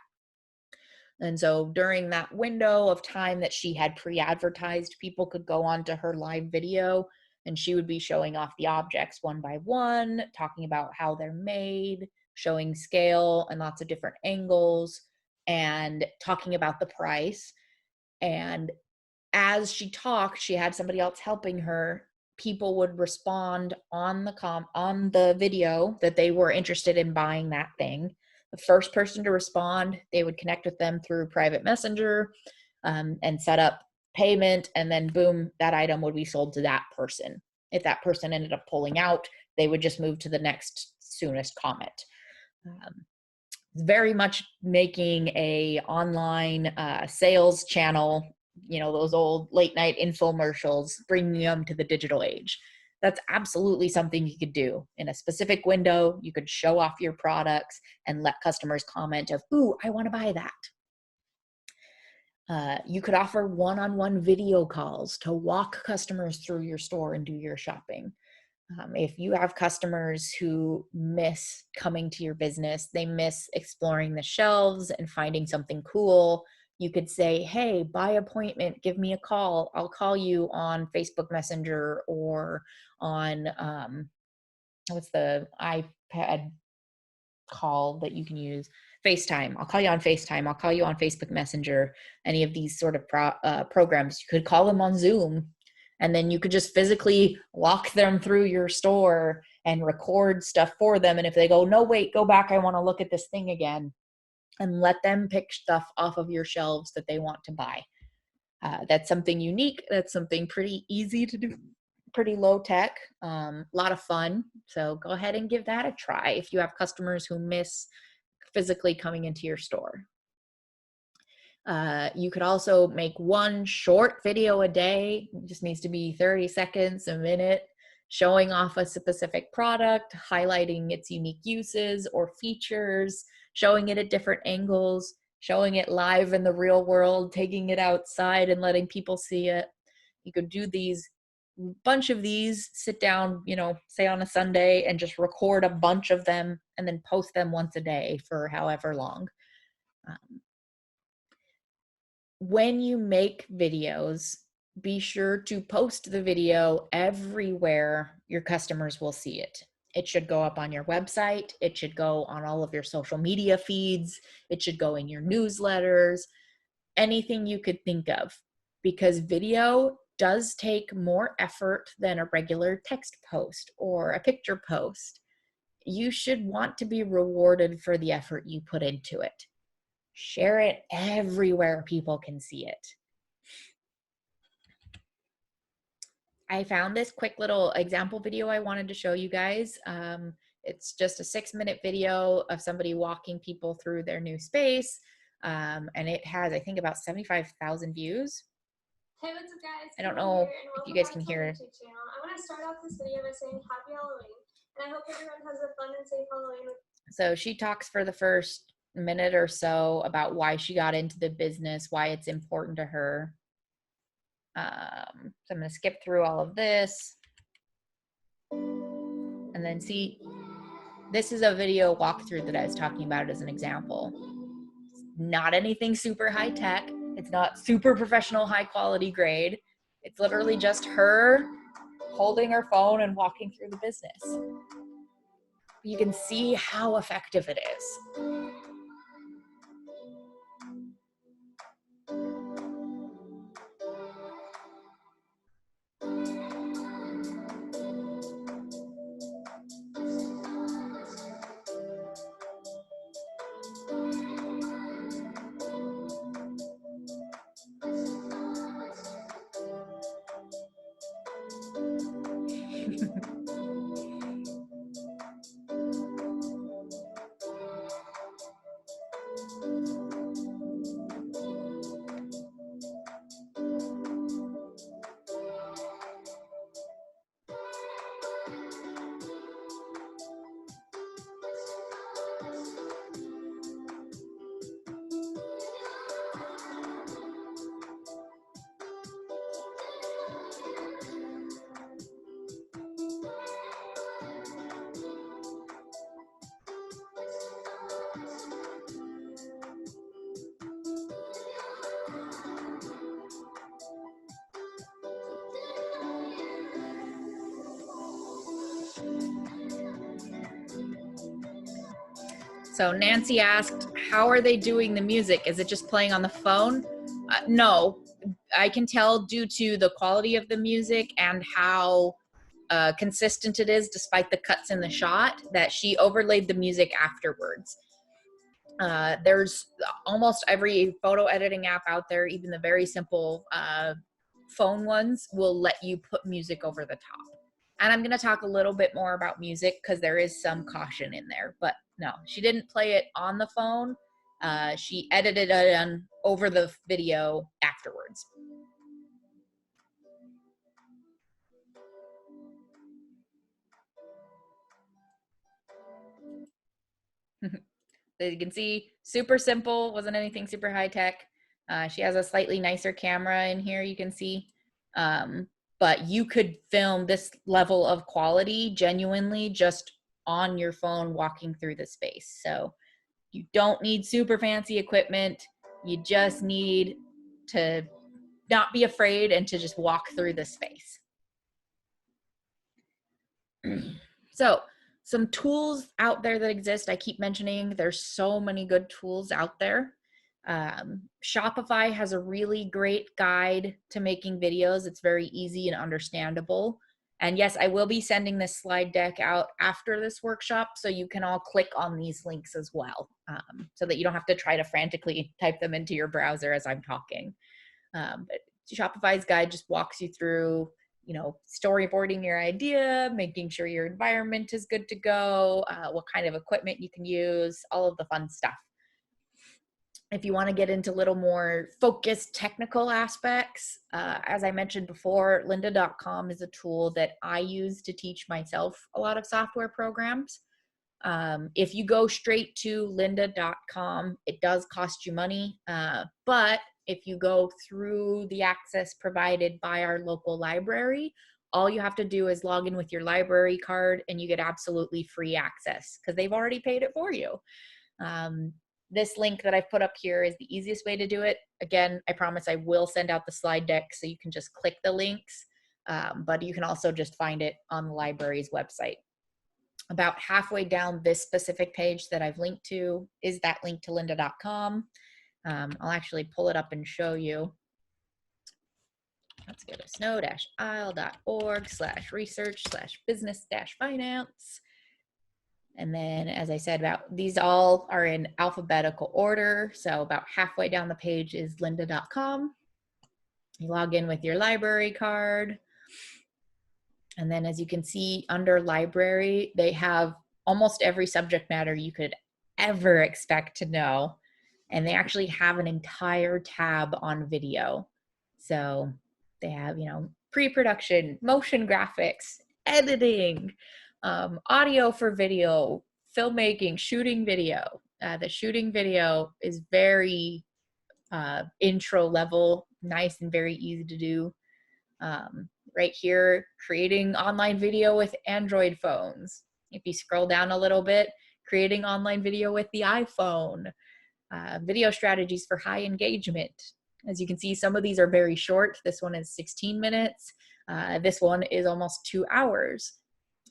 And so during that window of time that she had pre-advertised, people could go on to her live video, and she would be showing off the objects one by one, talking about how they're made, showing scale and lots of different angles, and talking about the price. And as she talked, she had somebody else helping her. People would respond on the video that they were interested in buying that thing. The first person to respond, they would connect with them through private messenger, and set up payment, and then boom, that item would be sold to that person. If that person ended up pulling out, they would just move to the next soonest comment. Very much making a online sales channel, those old late night infomercials, bringing them to the digital age. That's absolutely something you could do in a specific window. You could show off your products and let customers comment of, ooh, I want to buy that. You could offer one-on-one video calls to walk customers through your store and do your shopping. If you have customers who miss coming to your business, they miss exploring the shelves and finding something cool, you could say, hey, by appointment, give me a call. I'll call you on Facebook Messenger or on, what's the iPad call that you can use? FaceTime. I'll call you on FaceTime. I'll call you on Facebook Messenger. Any of these sort of programs. You could call them on Zoom. And then you could just physically walk them through your store and record stuff for them. And if they go, no, wait, go back, I want to look at this thing again, and let them pick stuff off of your shelves that they want to buy. That's something unique. That's something pretty easy to do, pretty low tech, a lot of fun. So go ahead and give that a try if you have customers who miss physically coming into your store. You could also make one short video a day. It just needs to be 30 seconds, a minute, showing off a specific product, highlighting its unique uses or features, showing it at different angles, showing it live in the real world, taking it outside and letting people see it. You could do bunch of these, sit down, say on a Sunday, and just record a bunch of them and then post them once a day for however long. When you make videos, be sure to post the video everywhere your customers will see it. It should go up on your website. It should go on all of your social media feeds. It should go in your newsletters, anything you could think of, because video does take more effort than a regular text post or a picture post. You should want to be rewarded for the effort you put into it. Share it everywhere people can see it. I found this quick little example video I wanted to show you guys. It's just a 6-minute video of somebody walking people through their new space. And it has, I think, about 75,000 views.
Hey, what's up guys?
I don't
Kimberly
know
here, and
if you
welcome
guys
back
can
to my
hear.
YouTube channel. I want to start off this video by saying happy Halloween, and I hope everyone has a fun and safe Halloween.
So she talks for the first minute or so about why she got into the business, why it's important to her. So I'm going to skip through all of this. And then see, this is a video walkthrough that I was talking about as an example. Not anything super high tech. It's not super professional, high quality grade. It's literally just her holding her phone and walking through the business. You can see how effective it is. So Nancy asked, how are they doing the music? Is it just playing on the phone? No, I can tell due to the quality of the music and how consistent it is despite the cuts in the shot that she overlaid the music afterwards. There's almost every photo editing app out there, even the very simple phone ones will let you put music over the top. And I'm going to talk a little bit more about music because there is some caution in there. But no, she didn't play it on the phone. She edited it over the video afterwards. As you can see, super simple, wasn't anything super high tech. She has a slightly nicer camera in here, you can see. But you could film this level of quality genuinely just on your phone walking through the space. So you don't need super fancy equipment. You just need to not be afraid and to just walk through the space. So some tools out there that exist, I keep mentioning there's so many good tools out there. Shopify has a really great guide to making videos. It's very easy and understandable. And yes, I will be sending this slide deck out after this workshop, so you can all click on these links as well, so that you don't have to try to frantically type them into your browser as I'm talking. But Shopify's guide just walks you through, you know, storyboarding your idea, making sure your environment is good to go, what kind of equipment you can use, all of the fun stuff. If you want to get into a little more focused technical aspects, as I mentioned before, lynda.com is a tool that I use to teach myself a lot of software programs. If you go straight to lynda.com, it does cost you money, but if you go through the access provided by our local library, all you have to do is log in with your library card and you get absolutely free access because they've already paid it for you. This link that I've put up here is the easiest way to do it. Again, I promise I will send out the slide deck so you can just click the links, but you can also just find it on the library's website. About halfway down this specific page that I've linked to is that link to lynda.com. I'll actually pull it up and show you. Let's go to snow-isle.org/research/business-finance. And then, as I said, about these all are in alphabetical order. So about halfway down the page is lynda.com. You log in with your library card. And then as you can see under library, they have almost every subject matter you could ever expect to know. And they actually have an entire tab on video. So They have, pre-production, motion graphics, editing, audio for video, filmmaking, shooting video. The shooting video is very intro level, nice and very easy to do. Right here, creating online video with Android phones. If you scroll down a little bit, creating online video with the iPhone. Video strategies for high engagement. As you can see, some of these are very short. This one is 16 minutes. This one is almost 2 hours.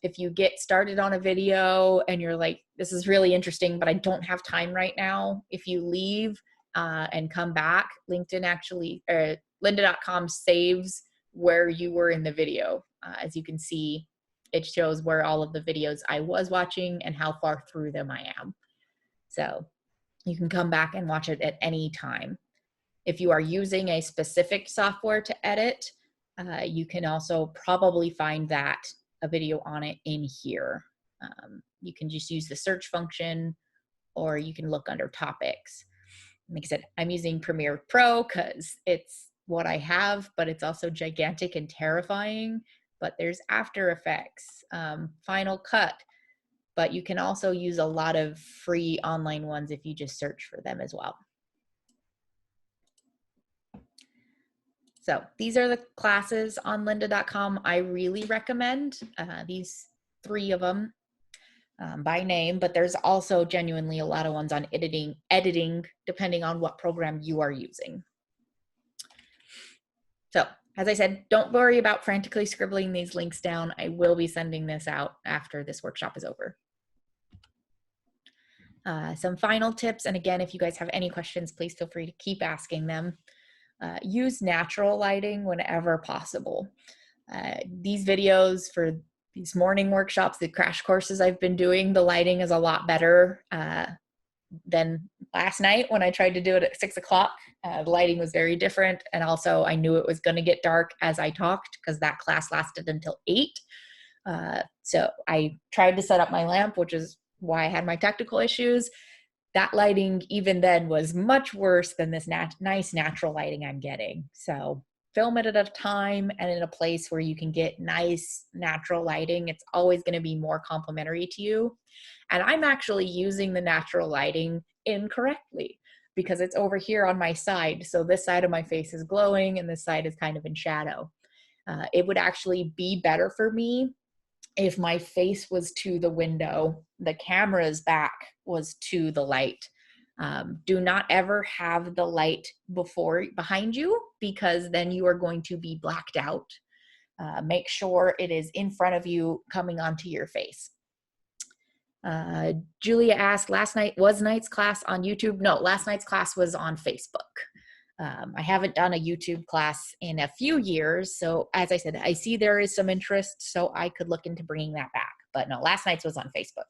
If you get started on a video and you're like, this is really interesting, but I don't have time right now, if you leave and come back, lynda.com saves where you were in the video. As you can see, it shows where all of the videos I was watching and how far through them I am. So you can come back and watch it at any time. If you are using a specific software to edit, you can also probably find a video on it in here. You can just use the search function, or you can look under topics. Like I said, I'm using Premiere Pro because it's what I have, but it's also gigantic and terrifying. But there's After Effects, Final Cut, but you can also use a lot of free online ones if you just search for them as well. So these are the classes on lynda.com I really recommend, these 3 of them by name, but there's also genuinely a lot of ones on editing depending on what program you are using. So as I said, don't worry about frantically scribbling these links down. I will be sending this out after this workshop is over. Some final tips, and again, if you guys have any questions, please feel free to keep asking them. Use natural lighting whenever possible. These videos for these morning workshops, the crash courses I've been doing, the lighting is a lot better than last night when I tried to do it at 6 o'clock. The lighting was very different, and also I knew it was going to get dark as I talked because that class lasted until 8. So I tried to set up my lamp, which is why I had my technical issues. That lighting even then was much worse than this nice natural lighting I'm getting. So film it at a time and in a place where you can get nice natural lighting. It's always going to be more complimentary to you. And I'm actually using the natural lighting incorrectly because it's over here on my side. So this side of my face is glowing and this side is kind of in shadow. It would actually be better for me if my face was to the window, the camera's back was to the light. Do not ever have the light behind you because then you are going to be blacked out. Make sure it is in front of you coming onto your face. Julia asked, last night's class on YouTube? No, last night's class was on Facebook. I haven't done a YouTube class in a few years. So as I said, I see there is some interest, so I could look into bringing that back. But no, last night's was on Facebook.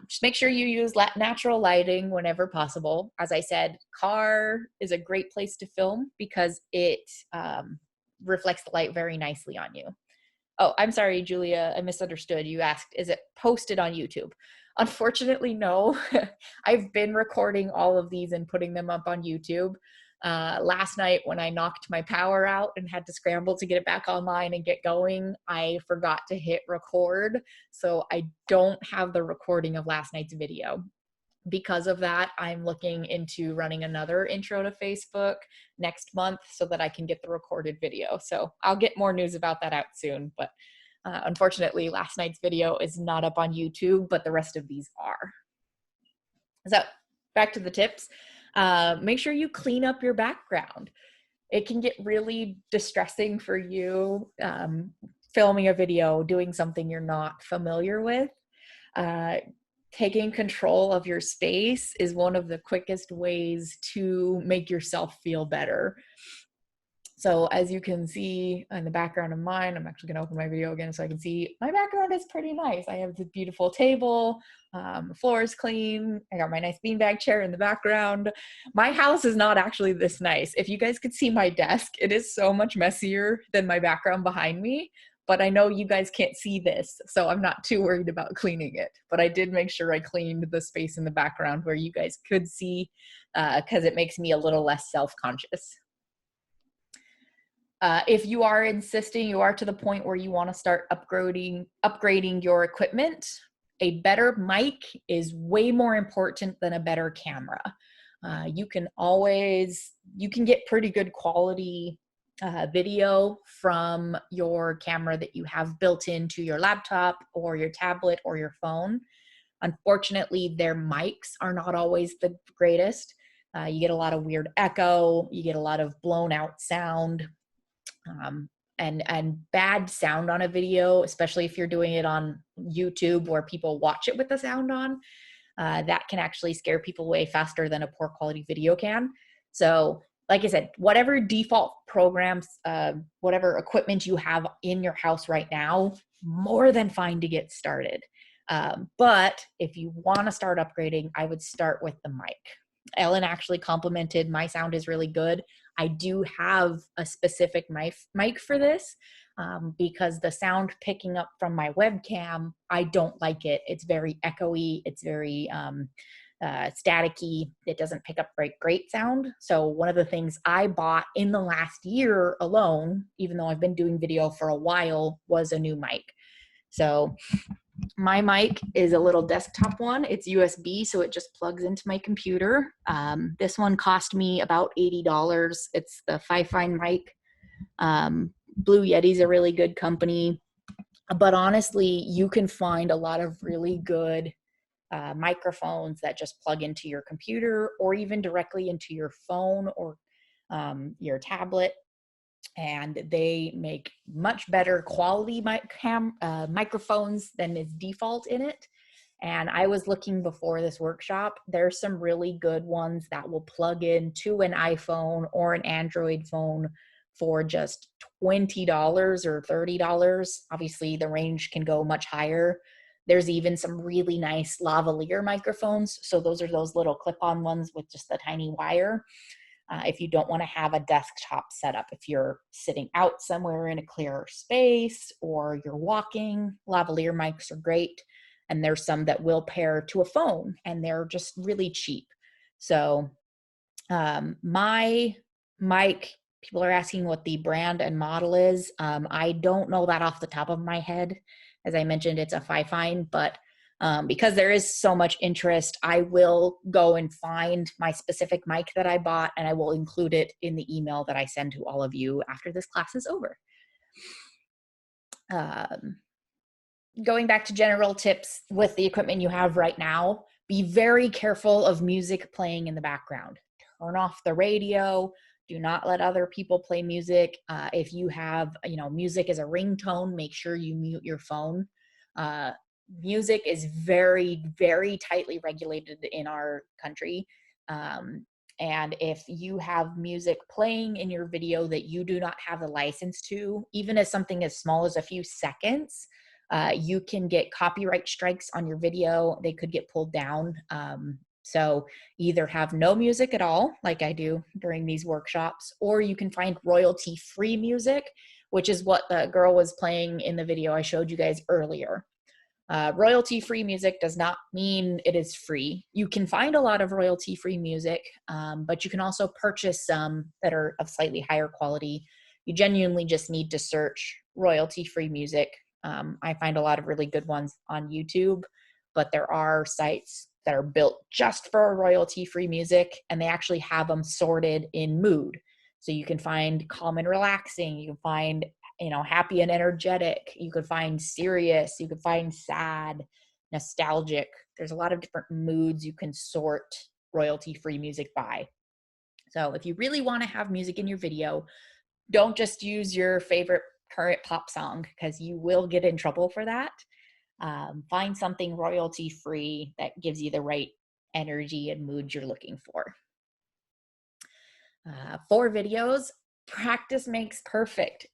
Just make sure you use natural lighting whenever possible. As I said, car is a great place to film because it reflects the light very nicely on you. Oh, I'm sorry, Julia, I misunderstood. You asked, is it posted on YouTube? Unfortunately, no. I've been recording all of these and putting them up on YouTube. Last night when I knocked my power out and had to scramble to get it back online and get going, I forgot to hit record. So I don't have the recording of last night's video. Because of that, I'm looking into running another intro to Facebook next month so that I can get the recorded video. So I'll get more news about that out soon. But unfortunately, last night's video is not up on YouTube, but the rest of these are. So back to the tips. Make sure you clean up your background. It can get really distressing for you filming a video, doing something you're not familiar with. Taking control of your space is one of the quickest ways to make yourself feel better. So as you can see in the background of mine, I'm actually gonna open my video again so I can see my background is pretty nice. I have this beautiful table, the floor is clean, I got my nice beanbag chair in the background. My house is not actually this nice. If you guys could see my desk, it is so much messier than my background behind me. But I know you guys can't see this, so I'm not too worried about cleaning it. But I did make sure I cleaned the space in the background where you guys could see because it makes me a little less self-conscious. If you are insisting, you are to the point where you want to start upgrading your equipment, a better mic is way more important than a better camera. You can get pretty good quality video from your camera that you have built into your laptop or your tablet or your phone. Unfortunately, their mics are not always the greatest. You get a lot of weird echo, you get a lot of blown out sound, um, and bad sound on a video, especially if you're doing it on YouTube where people watch it with the sound on. That can actually scare people away faster than a poor quality video can. So, like I said, whatever default programs, whatever equipment you have in your house right now, more than fine to get started. But if you want to start upgrading, I would start with the mic. Ellen actually complimented my sound is really good. I do have a specific mic for this because the sound picking up from my webcam, I don't like it. It's very echoey. It's very staticky. It doesn't pick up great sound. So one of the things I bought in the last year alone, even though I've been doing video for a while, was a new mic. So my mic is a little desktop one. It's USB, so it just plugs into my computer. This one cost me about $80. It's the Fifine mic. Blue Yeti's a really good company. But honestly, you can find a lot of really good microphones that just plug into your computer or even directly into your phone or your tablet. And they make much better quality microphones than is default in it. And I was looking before this workshop, there's some really good ones that will plug into an iPhone or an Android phone for just $20 or $30. Obviously, the range can go much higher. There's even some really nice lavalier microphones. So those are those little clip-on ones with just the tiny wire. If you don't want to have a desktop setup, if you're sitting out somewhere in a clearer space or you're walking, lavalier mics are great. And there's some that will pair to a phone and they're just really cheap. So my mic, people are asking what the brand and model is. I don't know that off the top of my head. As I mentioned, it's a Fifine, but because there is so much interest, I will go and find my specific mic that I bought and I will include it in the email that I send to all of you after this class is over. Going back to general tips with the equipment you have right now, be very careful of music playing in the background. Turn off the radio. Do not let other people play music. If you have, music as a ringtone, make sure you mute your phone. Music is very, very tightly regulated in our country. And if you have music playing in your video that you do not have the license to, even as something as small as a few seconds, you can get copyright strikes on your video. They could get pulled down. So either have no music at all, like I do during these workshops, or you can find royalty-free music, which is what the girl was playing in the video I showed you guys earlier. Royalty-free music does not mean it is free. You can find a lot of royalty-free music, but you can also purchase some that are of slightly higher quality. You genuinely just need to search royalty-free music. I find a lot of really good ones on YouTube, but there are sites that are built just for royalty-free music, and they actually have them sorted in mood. So you can find calm and relaxing, you can find happy and energetic. You could find serious. You could find sad, nostalgic. There's a lot of different moods you can sort royalty-free music by. So if you really want to have music in your video, don't just use your favorite current pop song because you will get in trouble for that. Find something royalty-free that gives you the right energy and mood you're looking for. For videos, practice makes perfect.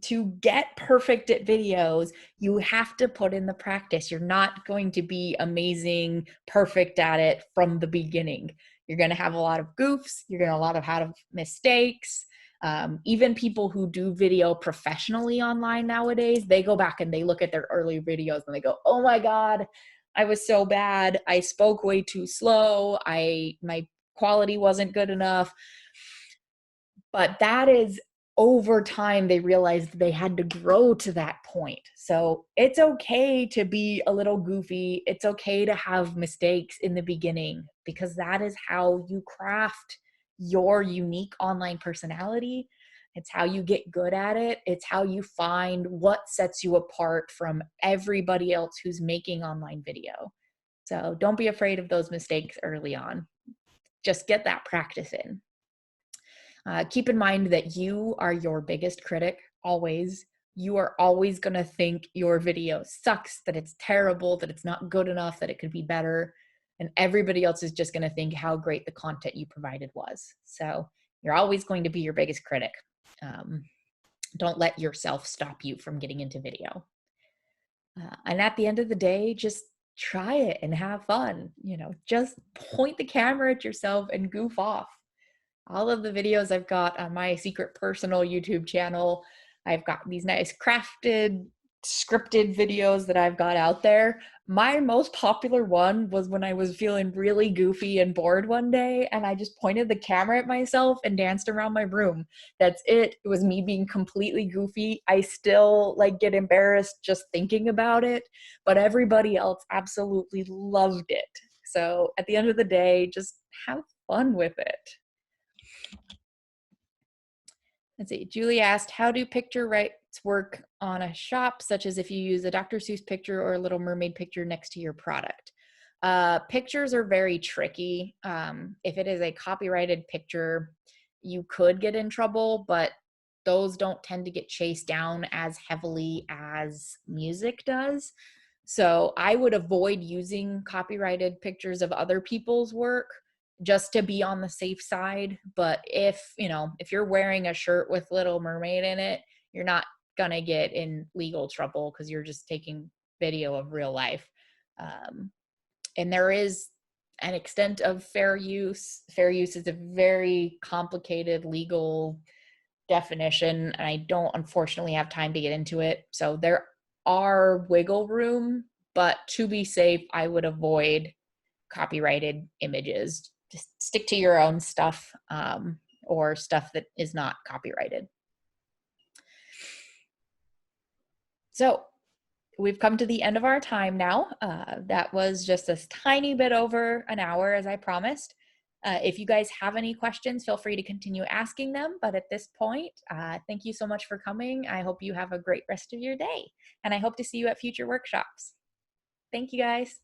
To get perfect at videos, you have to put in the practice. You're not going to be amazing, perfect at it from the beginning. You're going to have a lot of goofs. You're going to have mistakes. Even people who do video professionally online nowadays, they go back and they look at their early videos and they go, oh my God, I was so bad. I spoke way too slow. My quality wasn't good enough. But that is over time they realized they had to grow to that point. So it's okay to be a little goofy. It's okay to have mistakes in the beginning, because that is how you craft your unique online personality. It's how you get good at it. It's how you find what sets you apart from everybody else who's making online video. So don't be afraid of those mistakes early on. Just get that practice in. Keep in mind that you are your biggest critic always. You are always going to think your video sucks, that it's terrible, that it's not good enough, that it could be better. And everybody else is just going to think how great the content you provided was. So you're always going to be your biggest critic. Don't let yourself stop you from getting into video. And at the end of the day, just try it and have fun. Just point the camera at yourself and goof off. All of the videos I've got on my secret personal YouTube channel, I've got these nice crafted, scripted videos that I've got out there. My most popular one was when I was feeling really goofy and bored one day, and I just pointed the camera at myself and danced around my room. That's it. It was me being completely goofy. I still get embarrassed just thinking about it, but everybody else absolutely loved it. So at the end of the day, just have fun with it. Let's see. Julie asked, how do picture rights work on a shop, such as if you use a Dr. Seuss picture or a Little Mermaid picture next to your product? Pictures are very tricky. If it is a copyrighted picture, you could get in trouble, but those don't tend to get chased down as heavily as music does. So I would avoid using copyrighted pictures of other people's work, just to be on the safe side. But if you're wearing a shirt with Little Mermaid in it, you're not gonna get in legal trouble because you're just taking video of real life. And there is an extent of fair use. Fair use is a very complicated legal definition, and I don't unfortunately have time to get into it. So there are wiggle room, but to be safe, I would avoid copyrighted images. Just stick to your own stuff, or stuff that is not copyrighted. So we've come to the end of our time now. That was just a tiny bit over an hour, as I promised. If you guys have any questions, feel free to continue asking them. But at this point, thank you so much for coming. I hope you have a great rest of your day, and I hope to see you at future workshops. Thank you, guys.